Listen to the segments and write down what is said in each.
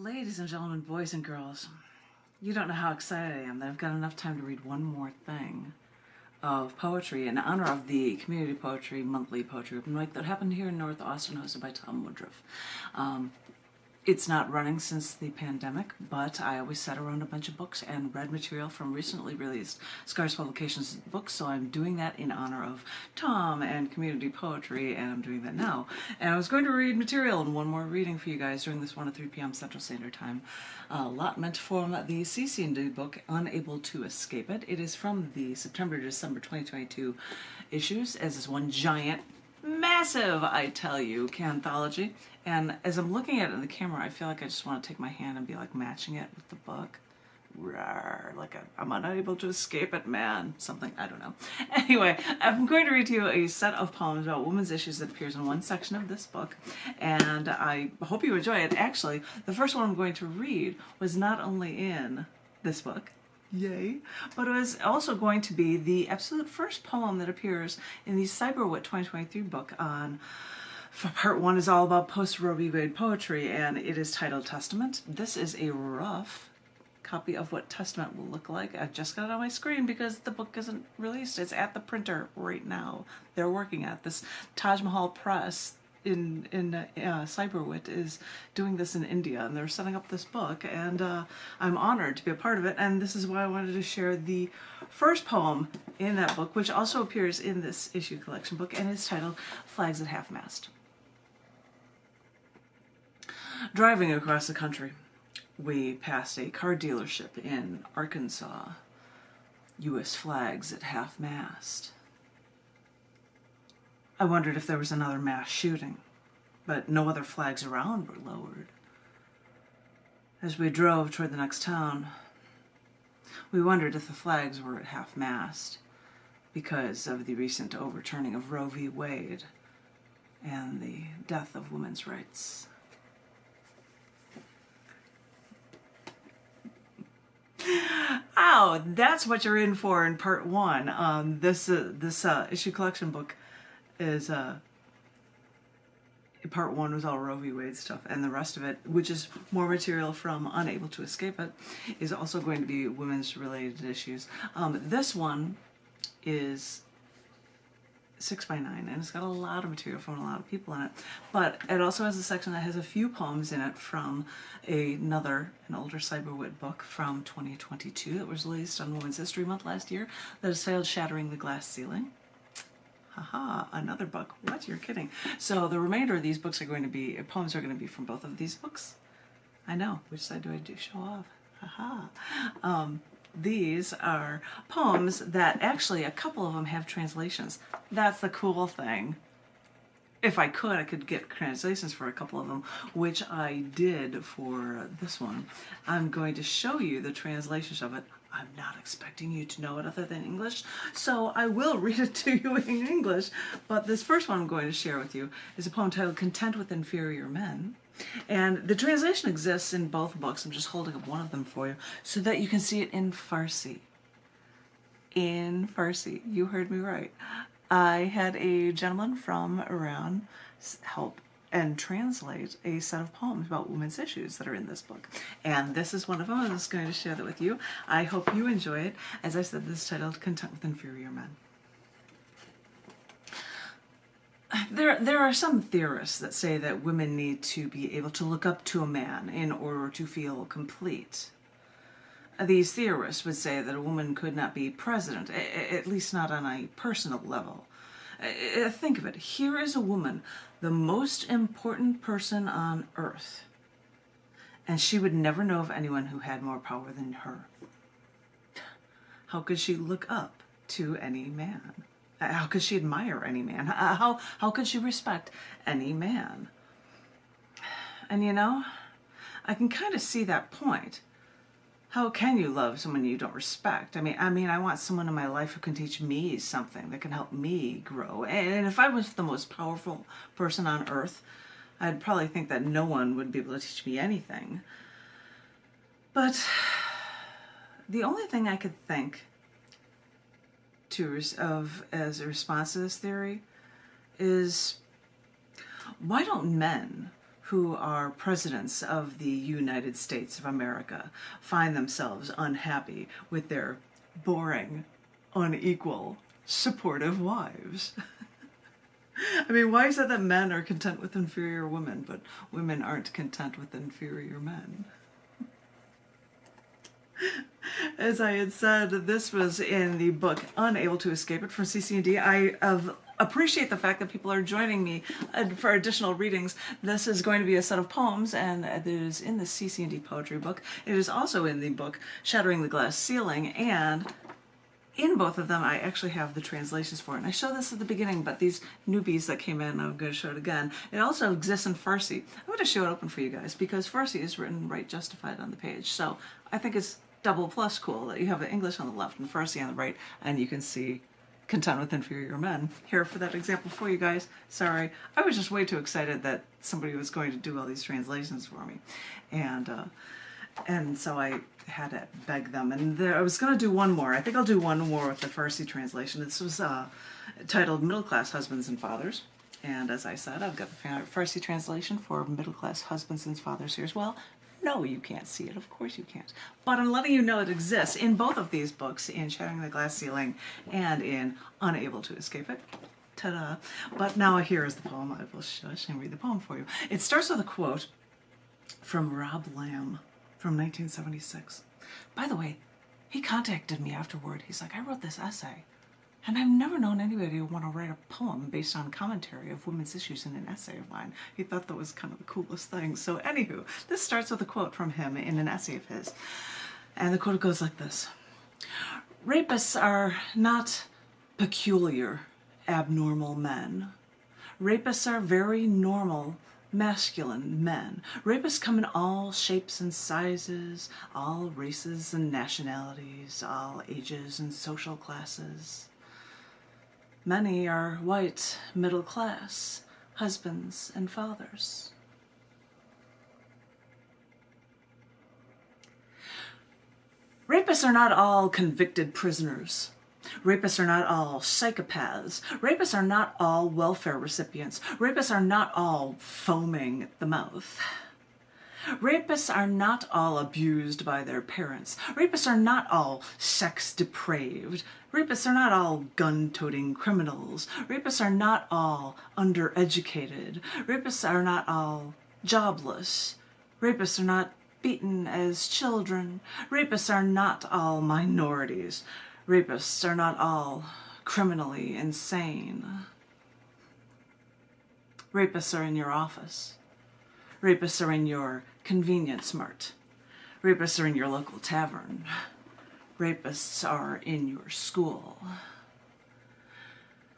Ladies and gentlemen, boys and girls, you don't know how excited I am that I've got enough time to read one more thing of poetry in honor of the Community Poetry Monthly Poetry Open Mic that happened here in North Austin, hosted by Tom Woodruff. It's not running since the pandemic, but I always sat around a bunch of books and read material from recently released Scars Publications books, so I'm doing that in honor of Tom and community poetry, and I'm doing that now. And I was going to read material in one more reading for you guys during this 1 to 3 p.m. Central Standard Time. A lot meant from the cc&d book, Unable to Escape It. It is from the September to December 2022 issues, as is one giant massive, I tell you, anthology. And as I'm looking at it in the camera, I feel like I just want to take my hand and be like matching it with the book. Rawr, like I'm unable to escape it, man. Something, I don't know. Anyway, I'm going to read to you a set of poems about women's issues that appears in one section of this book. And I hope you enjoy it. Actually, the first one I'm going to read was not only in this book, yay, but it was also going to be the absolute first poem that appears in the Cyberwit 2023 book on part 1 is all about post-Roe v. Wade poetry, and it is titled Testament. This is a rough copy of what Testament will look like. I've just got it on my screen because the book isn't released. It's at the printer right now. They're working at this. Taj Mahal Press in Cyberwit is doing this in India, and they're setting up this book, and I'm honored to be a part of it, and this is why I wanted to share the first poem in that book, which also appears in this issue collection book, and is titled Flags at Half-Mast. Driving across the country, we passed a car dealership in Arkansas. U.S. flags at half-mast. I wondered if there was another mass shooting, but no other flags around were lowered. As we drove toward the next town, we wondered if the flags were at half-mast because of the recent overturning of Roe v. Wade and the death of women's rights. Oh, that's what you're in for in part 1. This issue collection book is part 1 was all Roe v. Wade stuff, and the rest of it, which is more material from Unable to Escape It, is also going to be women's related issues. This one is 6x9, and it's got a lot of material from a lot of people in it, but it also has a section that has a few poems in it from an older Cyberwit book from 2022 that was released on Women's History Month last year that is titled Shattering the Glass Ceiling. Haha, another book. What? You're kidding. So the remainder of these books are going to be, poems are going to be from both of these books. I know. Which side do I do? Show off. Haha. These are poems that actually, a couple of them have translations. That's the cool thing. If I could get translations for a couple of them, which I did for this one. I'm going to show you the translations of it. I'm not expecting you to know it other than English, so I will read it to you in English. But this first one I'm going to share with you is a poem titled Content with Inferior Men. And the translation exists in both books. I'm just holding up one of them for you so that you can see it in Farsi. In Farsi. You heard me right. I had a gentleman from Iran help and translate a set of poems about women's issues that are in this book. And this is one of them. I'm just going to share that with you. I hope you enjoy it. As I said, this is titled Content with Inferior Men. There are some theorists that say that women need to be able to look up to a man in order to feel complete. These theorists would say that a woman could not be president, at least not on a personal level. Think of it. Here is a woman, the most important person on earth, and she would never know of anyone who had more power than her. How could she look up to any man? How could she admire any man? How could she respect any man? And you know, I can kind of see that point. How can you love someone you don't respect? I mean, I want someone in my life who can teach me something, that can help me grow. And if I was the most powerful person on earth, I'd probably think that no one would be able to teach me anything. But the only thing I could think of as a response to this theory is, why don't men who are presidents of the United States of America find themselves unhappy with their boring, unequal, supportive wives. I mean, why is it that men are content with inferior women, but women aren't content with inferior men? As I had said, this was in the book Unable to Escape It from cc&d. I appreciate the fact that people are joining me for additional readings. This is going to be a set of poems, and it is in the cc&d poetry book. It is also in the book Shattering the Glass Ceiling, and in both of them I actually have the translations for it. And I showed this at the beginning, but these newbies that came in, I'm going to show it again. It also exists in Farsi. I'm going to show it open for you guys because Farsi is written right justified on the page. So I think it's double plus cool that you have the English on the left and Farsi on the right, and you can see Content with Inferior Men here for that example for you guys. Sorry, I was just way too excited that somebody was going to do all these translations for me, and so I had to beg them. And I was going to do one more. I think I'll do one more with the Farsi translation. This was titled Middle Class Husbands and Fathers. And as I said, I've got the Farsi translation for Middle Class Husbands and Fathers here as well. No, you can't see it. Of course you can't. But I'm letting you know it exists in both of these books, in Shattering the Glass Ceiling and in Unable to Escape It. Ta-da. But now here is the poem. I will shush and read the poem for you. It starts with a quote from Rob Lamb from 1976. By the way, he contacted me afterward. He's like, I wrote this essay, and I've never known anybody who want to write a poem based on commentary of women's issues in an essay of mine. He thought that was kind of the coolest thing. So anywho, this starts with a quote from him in an essay of his. And the quote goes like this. Rapists are not peculiar, abnormal men. Rapists are very normal, masculine men. Rapists come in all shapes and sizes, all races and nationalities, all ages and social classes. Many are white, middle class, husbands and fathers. Rapists are not all convicted prisoners. Rapists are not all psychopaths. Rapists are not all welfare recipients. Rapists are not all foaming at the mouth. Rapists are not all abused by their parents. Rapists are not all sex depraved. Rapists are not all gun-toting criminals. Rapists are not all undereducated. Rapists are not all jobless. Rapists are not beaten as children. Rapists are not all minorities. Rapists are not all criminally insane. Rapists are in your office. Rapists are in your convenience mart. Rapists are in your local tavern. Rapists are in your school.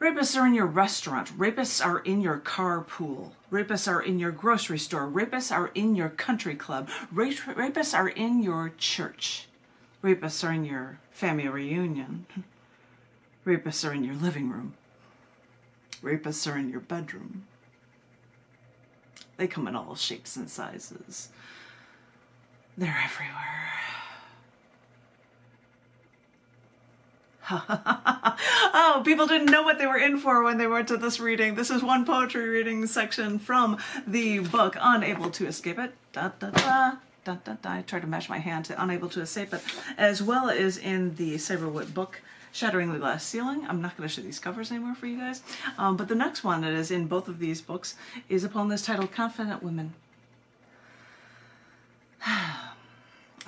Rapists are in your restaurant. Rapists are in your carpool. Rapists are in your grocery store. Rapists are in your country club. Rapists are in your church. Rapists are in your family reunion. Rapists are in your living room. Rapists are in your bedroom. They come in all shapes and sizes. They're everywhere. Oh, people didn't know what they were in for when they went to this reading. This is one poetry reading section from the book Unable to Escape It. Da, da, da. Da, da, da. I tried to match my hand to Unable to Escape It, as well as in the Saberwood book Shattering the Glass Ceiling. I'm not going to show these covers anymore for you guys, but the next one that is in both of these books is a poem that's titled Confident Women.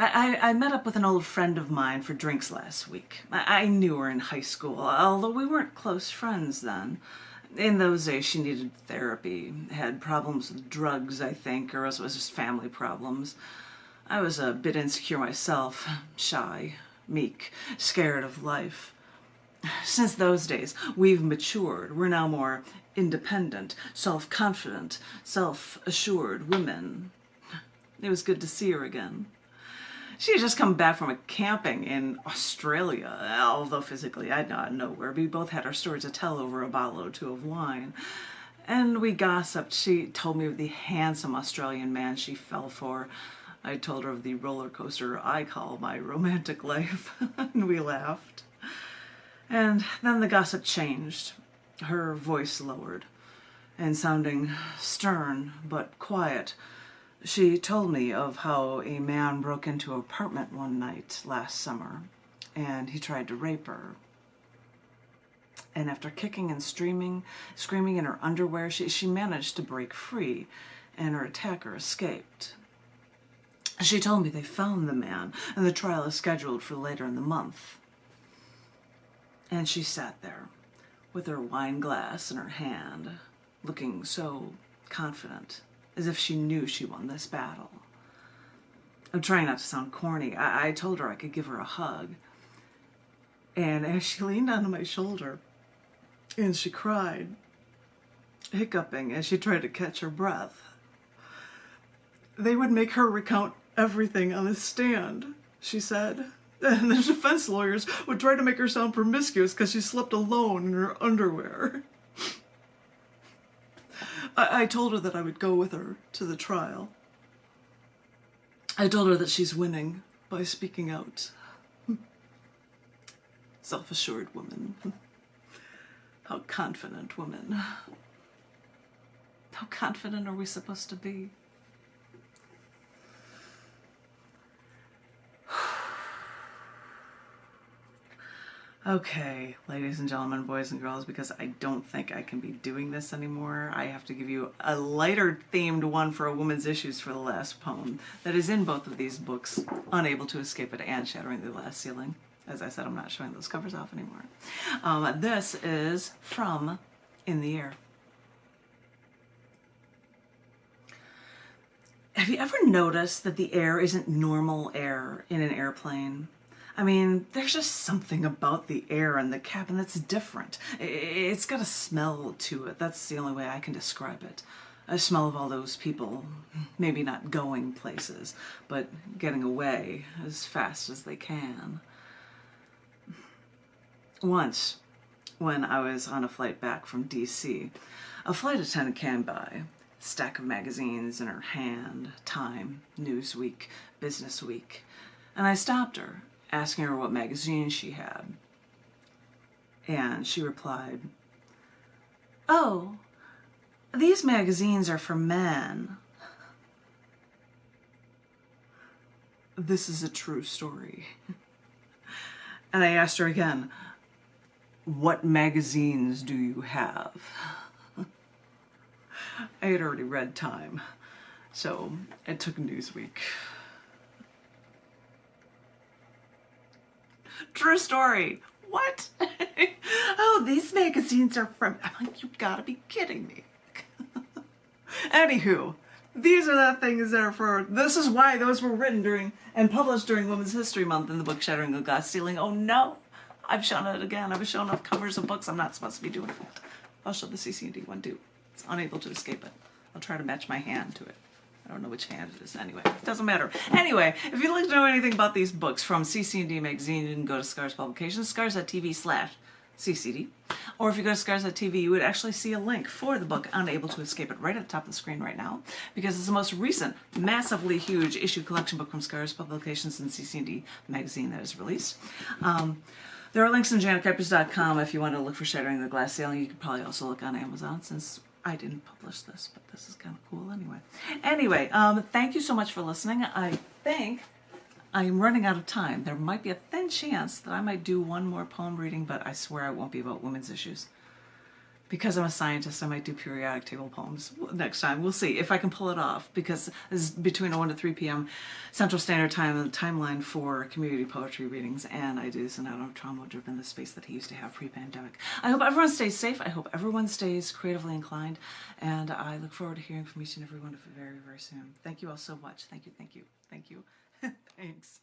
I met up with an old friend of mine for drinks last week. I knew her in high school, although we weren't close friends then. In those days, she needed therapy, had problems with drugs, I think, or else it was just family problems. I was a bit insecure myself, shy, meek, scared of life. Since those days, we've matured. We're now more independent, self-confident, self-assured women. It was good to see her again. She had just come back from a camping in Australia, although physically I'd not know where. We both had our stories to tell over a bottle or two of wine. And we gossiped. She told me of the handsome Australian man she fell for. I told her of the roller coaster I call my romantic life, and we laughed. And then the gossip changed. Her voice lowered. and sounding stern but quiet, she told me of how a man broke into her apartment one night last summer, and he tried to rape her. And after kicking and screaming in her underwear, she managed to break free, and her attacker escaped. She told me they found the man, and the trial is scheduled for later in the month. And she sat there, with her wine glass in her hand, looking so confident, as if she knew she won this battle. I'm trying not to sound corny. I told her I could give her a hug. And as she leaned onto my shoulder, and she cried, hiccuping as she tried to catch her breath, they would make her recount everything on the stand, she said. And the defense lawyers would try to make her sound promiscuous because she slept alone in her underwear. I told her that I would go with her to the trial. I told her that she's winning by speaking out. Self-assured woman. How confident women. How confident are we supposed to be? Okay, ladies and gentlemen, boys and girls, because I don't think I can be doing this anymore, I have to give you a lighter themed one for a woman's issues for the last poem that is in both of these books, Unable to Escape It and Shattering the Glass Ceiling. As I said, I'm not showing those covers off anymore. This is from In the Air. Have you ever noticed that the air isn't normal air in an airplane? I mean, there's just something about the air in the cabin that's different. It's got a smell to it. That's the only way I can describe it. A smell of all those people, maybe not going places, but getting away as fast as they can. Once, when I was on a flight back from DC, a flight attendant came by, stack of magazines in her hand, Time, Newsweek, Business Week, and I stopped her, asking her what magazine she had. And she replied, "Oh, these magazines are for men." This is a true story. And I asked her again, "What magazines do you have?" I had already read Time, so I took Newsweek. True story. What? Oh, these magazines are from... I'm like, you gotta be kidding me. Anywho, these are the things that are for... This is why those were written during and published during Women's History Month in the book Shattering the Glass Ceiling. Oh no, I've shown it again. I've shown off covers of books I'm not supposed to be doing it. I'll show the cc&d one too. It's Unable to Escape It. I'll try to match my hand to it. I don't know which hand it is anyway. It doesn't matter. Anyway, if you'd like to know anything about these books from cc&d magazine, you can go to Scars Publications, scars.tv/ccd. Or if you go to scars.tv, you would actually see a link for the book Unable to Escape It right at the top of the screen right now, because it's the most recent, massively huge issue collection book from Scars Publications and cc&d magazine that is released. There are links on janetkuypers.com if you want to look for Shattering the Glass Ceiling. You could probably also look on Amazon, since I didn't publish this, but this is kind of cool anyway. Anyway, thank you so much for listening. I think I'm running out of time. There might be a thin chance that I might do one more poem reading, but I swear it won't be about women's issues. Because I'm a scientist, I might do periodic table poems next time. We'll see if I can pull it off, because it's between 1 to 3 p.m. Central Standard Time and the timeline for community poetry readings, and I do this in out of trauma-driven, the space that he used to have pre-pandemic. I hope everyone stays safe. I hope everyone stays creatively inclined, and I look forward to hearing from each and every one of you very, very soon. Thank you all so much. Thank you, thank you, thank you. Thanks.